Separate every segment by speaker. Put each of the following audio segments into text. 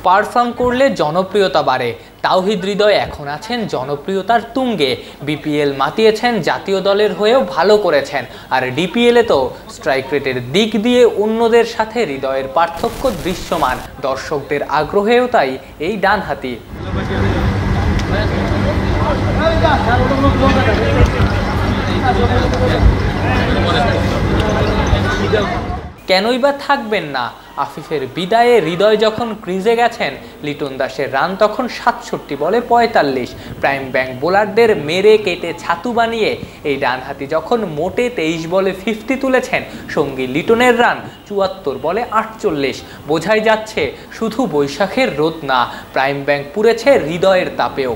Speaker 1: Perform করলে জনপ্রিয়তা বাড়ে। তাওহিদ হৃদয় এখন আছেন জনপ্রিয়তার তুঙ্গে। বিপিএল মাতিয়েছেন, জাতীয় দলের হয়েও ভালো করেছেন, আর ডিপিএলে তো স্ট্রাইক রেটের দিক দিয়ে অন্যদের সাথে হৃদয়ের পার্থক্য দৃশ্যমান। দর্শকদের আগ্রহেও তাই এই ডানহাতি। কেনই বা থাকবেন না? আফিফের বিদায়ে হৃদয় যখন ক্রিজে গেছেন, লিটন দাসের রান তখন ৬৭ বলে ৪৫। প্রাইম ব্যাংক বোলারদের মেরে কেটে ছাতু বানিয়ে এই ডানহাতি যখন মোটে ২৩ বলে 50 তুলেছেন, সঙ্গী লিটনের রান ৭৪ বলে ৪৮। বোঝাই যাচ্ছে শুধু বৈশাখের রোদ না, প্রাইম ব্যাংক পুড়েছে হৃদয়ের তাপেও।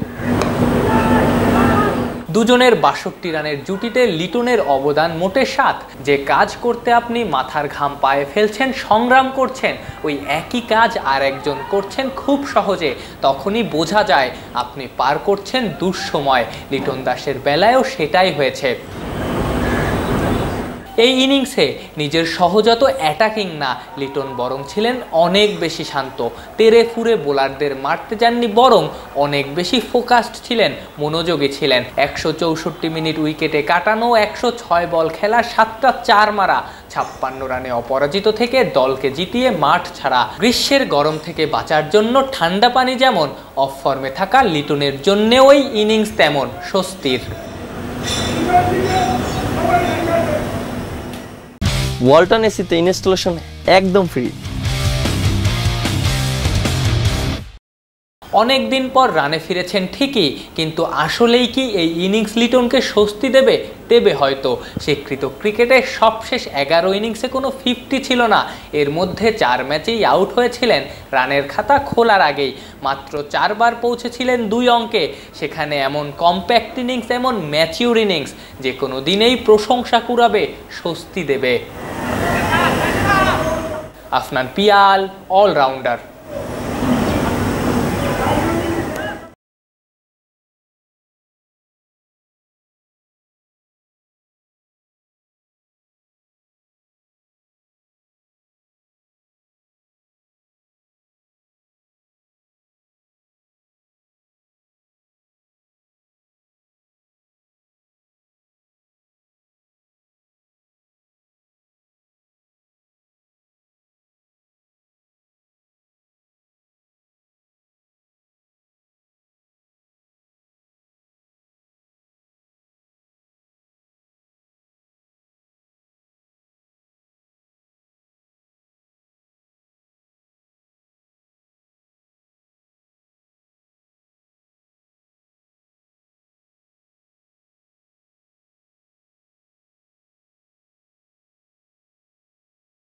Speaker 1: দুজনের ৬২ রানের জুটিতে লিটনের অবদান মোটে ৭। যে কাজ করতে আপনি মাথার ঘাম পায়ে ফেলছেন, সংগ্রাম করছেন, ওই একই কাজ আর একজন করছেন খুব সহজে। তখনই বোঝা যায় আপনি পার করছেন দুঃসময়। লিটন দাসের বেলায়ও সেটাই হয়েছে। এই ইনিংসে নিজের সহজাত অ্যাটাকিং না, লিটন বরং ছিলেন অনেক বেশি শান্ত। তেরে ফুরে বোলারদের মারতে যাননি, বরং অনেক বেশি ফোকাসড ছিলেন, মনোযোগী ছিলেন। ১৬৪ মিনিট উইকেটে কাটানো, ১০৬ বল খেলা, ৭টা ৪ মারা, ৫৬ রানে অপরাজিত থেকে দলকে জিতিয়ে মাঠ ছাড়া। গ্রীষ্মের গরম থেকে বাঁচার জন্য ঠান্ডা পানি যেমন, অফ ফর্মে থাকা লিটনের জন্যেও ওই ইনিংস তেমন স্বস্তির।
Speaker 2: ওয়ালটন এসিতে ইনস্টলেশন একদম ফ্রি।
Speaker 1: অনেক দিন পর রানে ফিরেছেন ঠিকই, কিন্তু আসলেই কি এই ইনিংস লিটনকে স্বস্তি দেবে? দেবে হয়তো। স্বীকৃত ক্রিকেটে সবশেষ ১১ ইনিংসে কোনো 50 ছিল না। এর মধ্যে ৪ ম্যাচেই আউট হয়েছিলেন রানের খাতা খোলার আগেই। মাত্র ৪ বার পৌঁছেছিলেন ২ অঙ্কে। সেখানে এমন কম্প্যাক্ট ইনিংস, এমন ম্যাচিউর ইনিংস যে কোনো দিনেই প্রশংসা কুড়াবে, স্বস্তি দেবে। আফনান পিয়াল, অলরাউন্ডার।